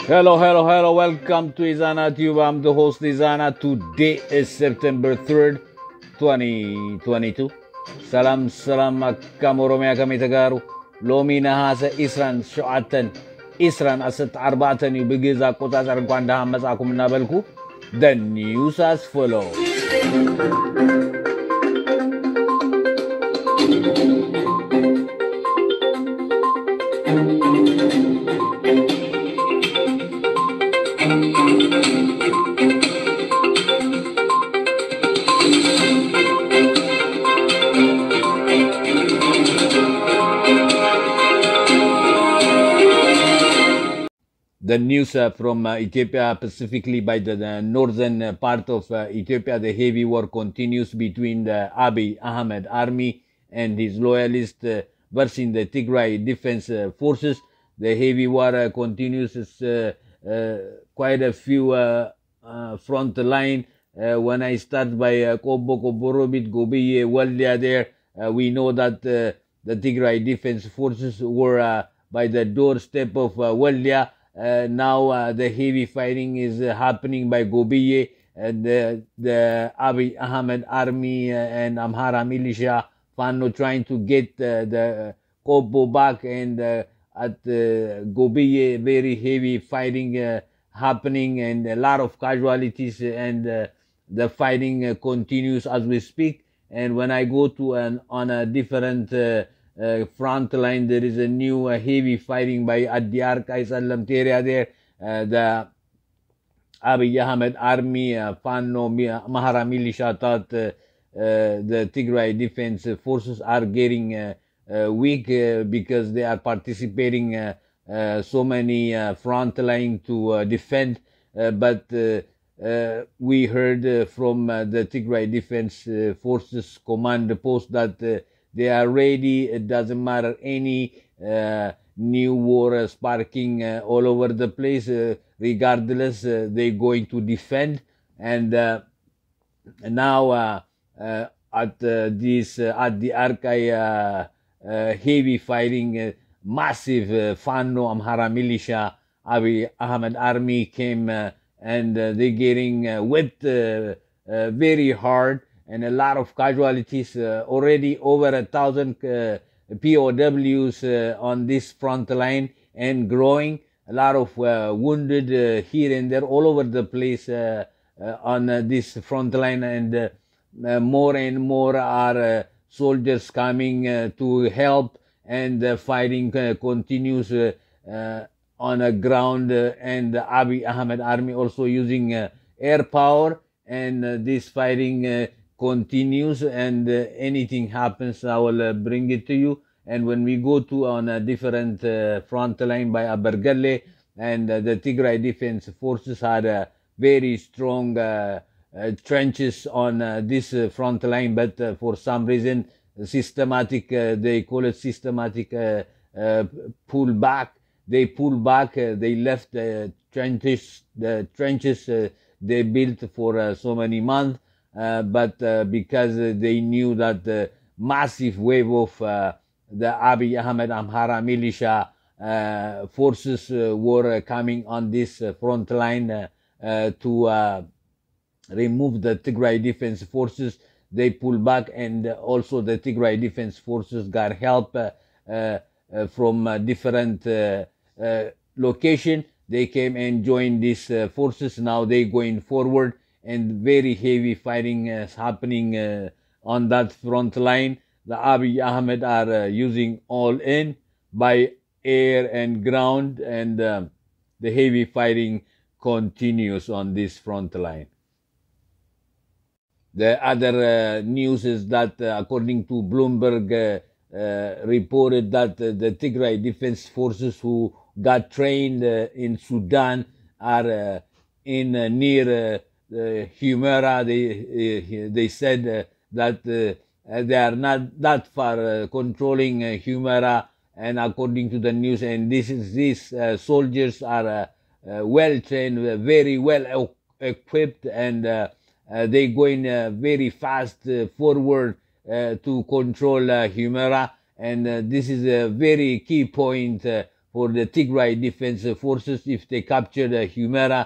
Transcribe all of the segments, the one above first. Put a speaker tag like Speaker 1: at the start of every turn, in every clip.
Speaker 1: Hello. Welcome to Izana Tube. I'm the host Izana. Today is September 3rd, 2022. Salam akkam Oromiyaa kami tagaaru. Loomii nahaasa Isran Shu'atan. Isran asat arba'atan bigiza qotatar እንኳን ደህና መጻኩም እናበልኩ. The news as follows. The news from Ethiopia, specifically by the northern part of Ethiopia, the heavy war continues between the Abiy Ahmed army and his loyalists versus the Tigray Defense Forces. The heavy war continues. Quite a few front line. When I start by Kobo, Koborobit, Gobiye, Waldia there, we know that the Tigray Defense Forces were by the doorstep of Waldia. Now the heavy fighting is happening by Gobiye, and the Abiy Ahmed army and Amhara militia Fano trying to get the Kobo back, and at Gobiye very heavy fighting happening and a lot of casualties, and the fighting continues as we speak. And when I go to on a different front line, there is a new heavy fighting by Adyar Kaisalam area there. The Abiy Ahmed army, Fano, Mahara militia thought the Tigray Defense Forces are getting weak because they are participating so many front line to defend. But we heard from the Tigray Defense Forces command post that they are ready. It doesn't matter any new war sparking all over the place. Regardless, they're going to defend. And now at the Arkai heavy fighting, massive Fano Amhara militia, Abiy Ahmed army came and they're getting whipped very hard. And a lot of casualties, already over 1,000 POWs on this front line and growing. A lot of wounded here and there all over the place on this front line, and more and more are soldiers coming to help, and the fighting continues on the ground, and the Abiy Ahmed army also using air power, and this fighting continues, and anything happens, I will bring it to you. And when we go to on a different front line by Abergalle, and the Tigray Defense Forces had very strong trenches on this front line, but for some reason, systematic, they call it systematic pull back. They pull back, they left the trenches they built for so many months. But because they knew that the massive wave of the Abiy Ahmed Amhara militia forces were coming on this front line to remove the Tigray Defense Forces, they pulled back, and also the Tigray Defense Forces got help from different location. They came and joined these forces. Now they going forward, and very heavy fighting is happening on that front line. The Abiy Ahmed are using all in by air and ground, and the heavy fighting continues on this front line. The other news is that according to Bloomberg reported that the Tigray Defense Forces who got trained in Sudan are in near Humera. They said that they are not that far controlling Humera, and according to the news, and these soldiers are well trained, very well equipped, and they going very fast forward to control Humera, and this is a very key point for the Tigray Defense Forces. If they capture the Humera,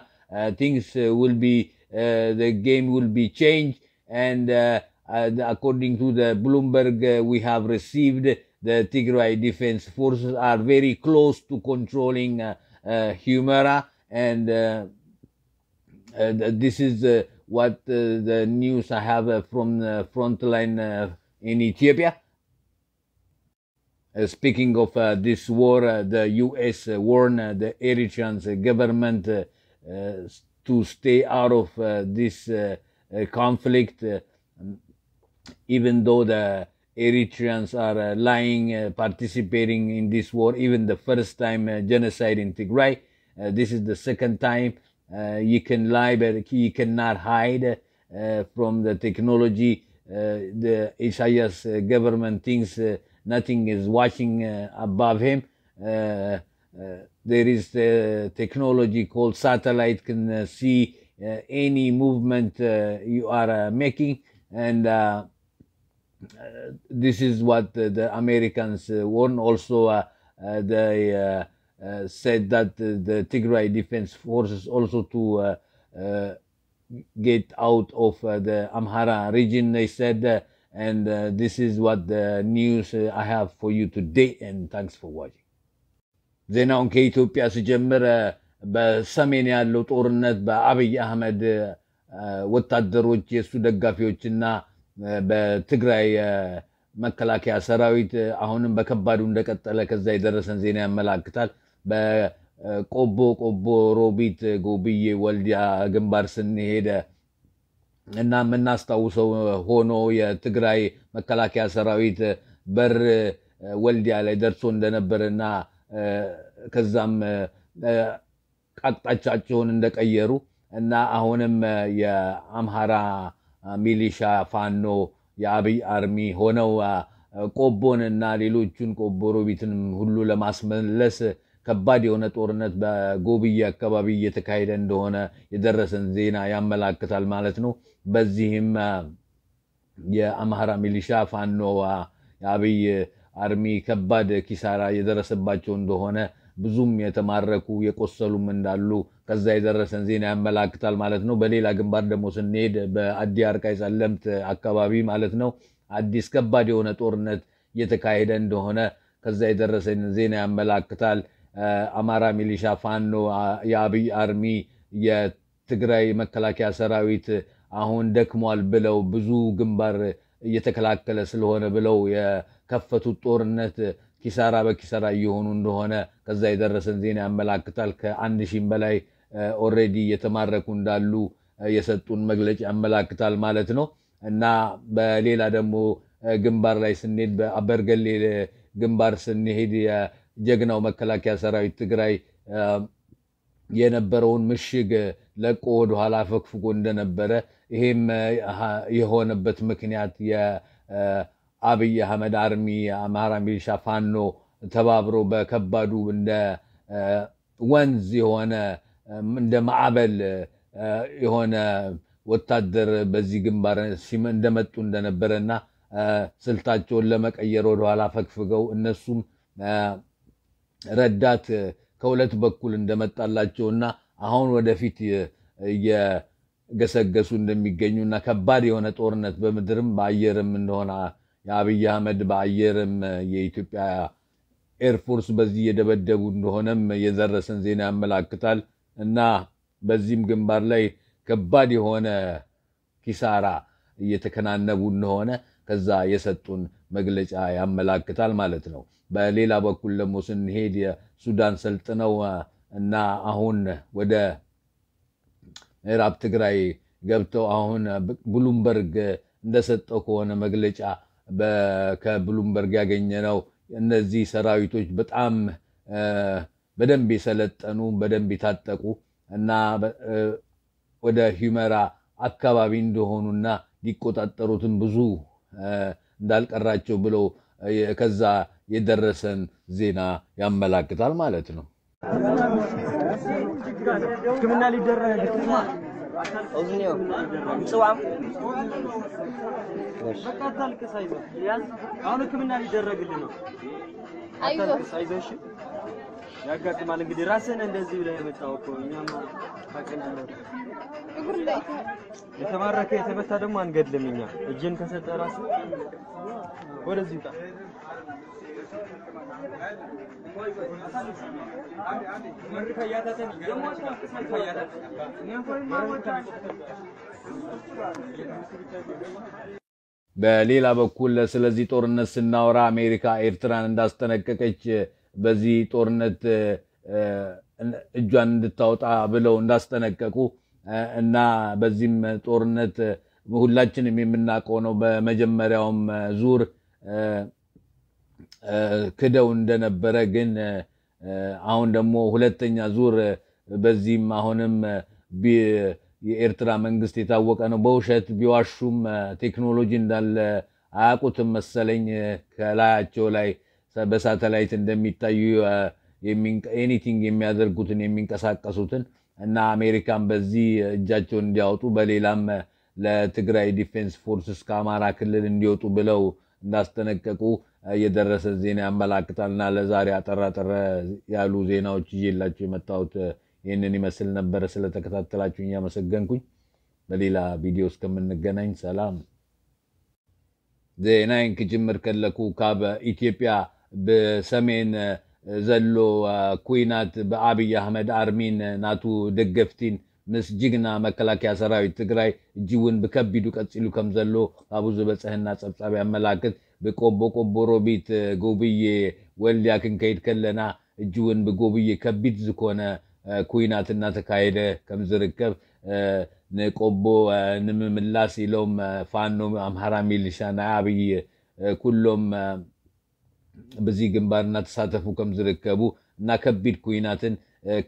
Speaker 1: things will be, the game will be changed. And according to the Bloomberg, we have received the Tigray Defense Forces are very close to controlling Humera, and this is what the news I have from the front line in Ethiopia. Speaking of this war, the U.S. warned the Eritrean government to stay out of this conflict, even though the Eritreans are lying, participating in this war, even the first time genocide in Tigray. This is the second time. You can lie, but you cannot hide from the technology. The Isaias government thinks nothing is watching above him. There is a technology called satellite, can see any movement you are making, and this is what the Americans warn. Also, they said that the Tigray Defense Forces also to get out of the Amhara region, they said. And this is what the news I have for you today, and thanks for watching. ዜናውን ከኢትዮጵያ ሲጀምር በሰሜን ያለው ጦርነት በአብይ አህመድ ወታደሮች የሱ ደጋፊዎችና በትግራይ መከላከያ ሰራዊት አሁንም በከባዱ እንደቀጠለ ከዛ የደረሰን ዜና ያመላክታል። በቆቦ ሮቢት ጎብዬ ወልዲያ ግንባር ስንሄድ እና ምናስታውሰው ሆኖ የትግራይ መከላከያ ሰራዊት በር ወልዲያ ላይ ደርሶ እንደነበርና ከዛም አቅጣጫቸውን እንደቀየሩ እና አሁንም የአምሃራ ሚሊሻ ፋኖ የአብይ አርሚ ሆነው ቆቦንና ሌሎቹን ቆቦ ሮቢትንም ሁሉ ለማስመለስ ከባድ የሆነ ጦርነት በጎብዬ አካባቢ እየተካሄደ እንደሆነ የደረሰን ዜና ያመላክታል ማለት ነው። በዚህም የአምሃራ ሚሊሻ ፋኖ የአብይ አርሚ ከባድ ኪሳራ የደረሰባቸው እንደሆነ ብዙም የተማረኩ የቆሰሉም እንዳሉ ከዛ የደረሰን ዜና ያመላክታል ማለት ነው። በሌላ ግንባር ደግሞ ስንሄድ በአዲ አርቃይ ጸለምት አካባቢ ማለት ነው አዲስ ከባድ የሆነ ጦርነት እየተካሄደ እንደሆነ ከዛ የደረሰን ዜና ያመላክታል። አማራ ሚሊሻ ፋኖ የአብይ አርሚ የትግራይ መከላከያ ሰራዊት አሁን ደክሟል ብለው ብዙ ግንባር እየተከላከለ ስለሆነ ብለው የከፈቱት ጦርነት ኪሳራ በኪሳራ እየሆኑ እንደሆነ ከዛ የደረሰን ዜና ያመላክታል። ከ1000 በላይ ኦሬዲ የተማረኩ እንዳሉ የሰጡን መግለጫ ያመላክታል ማለት ነው። እና በሌላ ደግሞ ግንባር ላይ ስንሄድ በአበርገሌ ግንባር ስንሄድ የጀግናው መከላከያ ሰራዊት ትግራይ የነበረውን ምሽግ ለቆ ወደ ኋላ ፈክፍጎ እንደነበረ ይሄም የሆነበት ምክንያት የአብይ አህመድ አርሚ አማራ ሚሊሻ ፋኖ ተባብሮ በከባዱ እንደ ወንዝ የሆነ እንደ ማዕበል የሆነ ወታደር በዚህ ግንባር እንደመጡ እንደነበረና ስልታቸውን ለመቀየር ወደ ኋላ ፈክፍገው እነሱም ረዳት ከሁለት በኩል እንደመጣላቸውና አሁን ወደፊት የገሰገሱ እንደሚገኙና ከባድ የሆነ ጦርነት በመድርም በአየርም እንደሆነ የአብይ አህመድ በአየርም የኢትዮጵያ ኤርፎርስ በዚህ የደበደቡ እንደሆነም የደረሰን ዜና ያመላክታል። እና በዚህም ግንባር ላይ ከባድ የሆነ ኪሳራ እየተከናነቡ እንደሆነ ከዛ የሰጡን መግለጫ ያመላክታል ማለት ነው። በሌላ በኩል ደግሞ ስንሄድ የሱዳን ሰልጥነው እና አሁን ወደ ምዕራብ ትግራይ ገብተው አሁን ብሉምበርግ እንደሰጠው ከሆነ መግለጫ ከብሉምበርግ ያገኘነው እነዚህ ሰራዊቶች በጣም በደንብ የሰለጠኑ በደንብ የታጠቁ እና ወደ ሂመራ አካባቢ እንደሆኑና ሊቆጣጠሩትን ብዙ እንዳልቀራቸው ብለው ከዛ የደረሰን ዜና ያመላክታል ማለት ነው።
Speaker 2: كمنا اللي درنا
Speaker 3: أوزنيو مصوام
Speaker 2: بقتل كسايزو ياز أنا كمنا اللي درنا قلنا
Speaker 4: أيوه
Speaker 2: سايزو شو ያጋጥማል እንግዲህ ራስን እንደዚህ ብለህ የመጣው እኮ እኛማ ታቀናለህ እግር ላይ የተማረከ የተመታ ደግሞ አንገድልም እኛ እጅን ከሰጠ ራስ ወደዚህ ውጣ
Speaker 1: በሌላ በኩል ስለዚህ ጦርነት ስናወራ አሜሪካ ኤርትራን እንዳስጠነቀቀች በዚህ ጦርነት እጇን እንድታወጣ ብለው እንዳስጠነቀቁ እና በዚህም ጦርነት ሁላችንም የምናውቀው ነው በመጀመሪያውም ዙር ክደው እንደነበረ ግን አሁን ደግሞ ሁለተኛ ዙር በዚህም አሁንም የኤርትራ መንግስት የታወቀ ነው በውሸት ቢዋሹም ቴክኖሎጂ እንዳለ አያውቁትም መሰለኝ ከላያቸው ላይ በሳተላይት እንደሚታዩ ኤኒቲንግ የሚያደርጉትን የሚንቀሳቀሱትን እና አሜሪካን በዚህ እጃቸውን እንዲያወጡ በሌላም ለትግራይ ዲፌንስ ፎርስስ ከአማራ ክልል እንዲወጡ ብለው እንዳስጠነቀቁ የደረሰ ዜና ያመላክታልና ለዛሬ አጠራጠረ ያሉ ዜናዎች ይዤላችሁ የመጣሁት ይህንን ይመስል ነበር ስለተከታተላችሁኝ ያመሰገንኩኝ በሌላ ቪዲዮ እስከምንገናኝ ሰላም ዜናን ከጅምር ከለኩ ካብ ኢትዮጵያ በሰሜን ዘሎ ኩይናት በአብይ አህመድ አርሚን ናቱ ደገፍቲን ምስ ጅግና መከላከያ ሰራዊት ትግራይ እጅውን በከቢዱ ቀጽሉ ከም ዘሎ አቡ ዝበጽህና ጸብጻብ ያመላክት በቆቦ ቆቦሮቢት ጎብዬ ወልያ ክንከይድ ከለና እጅውን በጎብዬ ከቢድ ዝኮነ ኩይናትና ተካሄደ ከም ዝርከብ ነቆቦ ንምምላስ ኢሎም ፋኖ አምሃራ ሚሊሻና አብይ ኩሎም በዚህ ግንባርና ተሳተፉ ከም ዝርከቡ እና ከቢድ ኩይናትን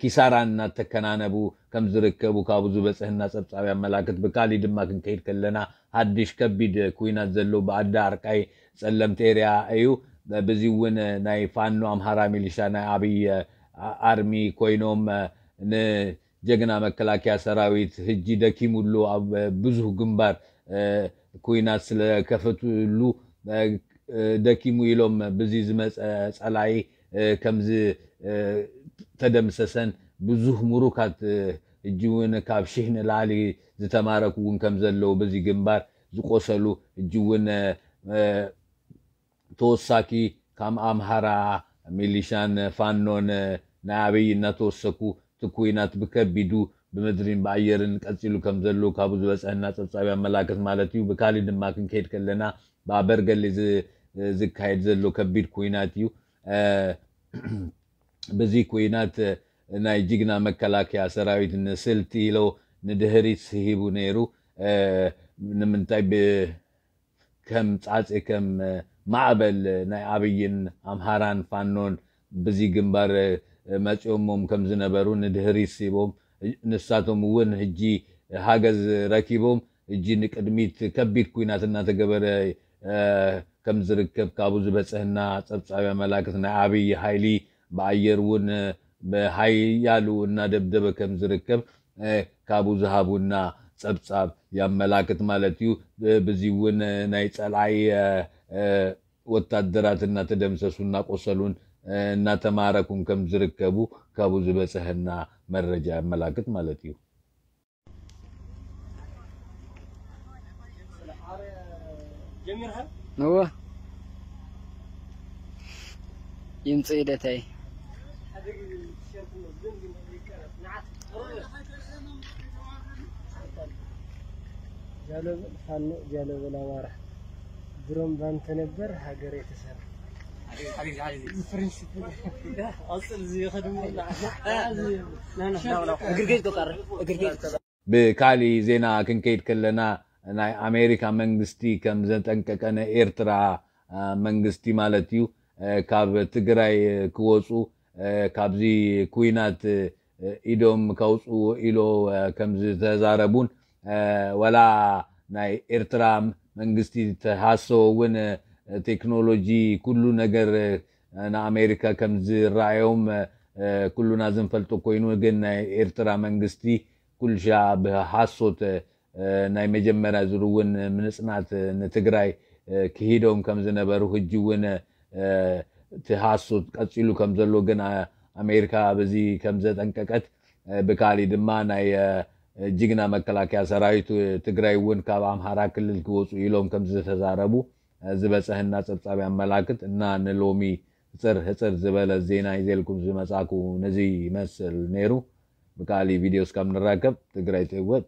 Speaker 1: ኪሳራና ተከናነቡ ከም ዝርከቡ ካብዙ በጽህና ጸብጻብ ያመላክት በካሊ ድማ ክንከይድ ከለና ሐዲሽ ከቢድ ኩይናት ዘሎ በአዳ አርቃይ ጸለምት ኤሪያ እዩ በዚውን ናይ ፋኖ አምሃራ ሚሊሻና አብይ አርሚ ኮይኖም ጀግና መከላከያ ሰራዊት ህጂ ደኪሙሉ ብዙ ግንባር ኩይናት ስለከፈቱሉ ደኪሙ ኢሎም በዚ ዝመጽ ጸላይ ከምዝ ተደምሰሰን ብዙ ሙሩካት እጅውን ካብ ሽህን ላሊ ዝተማረኩን ከም ዘለው በዚ ግንባር ዝቆሰሉ እጅውን ተወሳኪ ከም አምሃራ ሚሊሻን ፋኖን ናብይ እናተወሰኩ ትኩይናት በከቢዱ በመድሪን በአየርን ቀጽሉ ከም ዘለው ካብዙ በጽህና ጸብጻብ ያመላክት ማለት እዩ በካሊ ድማ ክንከይድ ከለና ባበርገል ዝካሄድ ዘሎ ከቢድ ኩይናት እዩ በዚ ኩይናት ናይ ጅግና መከላከያ ሰራዊት ንስልቲ ኢሎ ንድህሪት ሲሂቡ ነይሩ ንምንታይ ከም ጻጽ ከም ማዕበል ናይ አብይን አምሃራን ፋኖን በዚ ግንባር መጽዮሞም ከም ዝነበሩ ንድህሪት ሲቦም ንሳቶም ወን ህጂ ሃገዝ ረኪቦም እጂ ንቅድሚት ከቢድ ኩይናትና ተገበረ ከም ዝርከብ ካብዙ በጽህና ጸብጻብ ያመላክት ናይ አብይ ኃይሊ በአየርውን በኃይያሉ እና ደብደበ ከም ዝርከብ ካብዙ ሃቡና ጸብጻብ ያመላክት ማለት እዩ በዚውን ናይ ጸላይ ወታደራትና ተደምሰሱና ቆሰሉን እና ተማረኩን ከም ዝርከቡ ካብዙ በጽህና መረጃ ያመላክት ማለት እዩ
Speaker 3: جميرها هو يمصي دتاي جالب فن جالب ولا وارح دروم بان تنبر هاجر يتسر اصل زي خدمه لا اغرغيت قر اغرغيت
Speaker 1: بكالي زينا كنكيد كلنا ናይ አሜሪካ መንግስቲ ከም ዘጠንቀቀነ ኤርትራ መንግስቲ ማለት እዩ ካብ ትግራይ ክወጹ ካብዚ ኩይናት ኢዶም ከውጹ ኢሎ ከም ዝተዛረቡን ወላ ናይ ኤርትራ መንግስቲ ተሐሰውን ቴክኖሎጂ ኩሉ ነገር ንአሜሪካ ከም ዝራዮም ኩሉና ዝንፈልጦ ኮይኑ ግን ናይ ኤርትራ መንግስቲ ኩልሻ በሐሶት ናይ መጀመሪያ ዝሩውን ምንጽናት ንትግራይ ክሂዶም ከም ዝነበሩ ህጅውን ተሐሶት ቀጽሉ ከም ዘሎ ግን አሜሪካ በዚህ ከምዘጠንቀቀት በካሊ ድማ ናይ ጅግና መከላከያ ሰራዊት ትግራይ ወን ካብ አምሃራ ክልል ክወጹ ኢሎም ከምዝተዛረቡ ዝበፀህና ጸብጻብ ያመላክት እና ንሎሚ ህጽር ዝበለ ዜና ይዘልኩም ዝመጻኩ ነዚ ይመስል ነይሩ በካሊ ቪዲዮስ ከም ንራከብ ትግራይ ትወጥ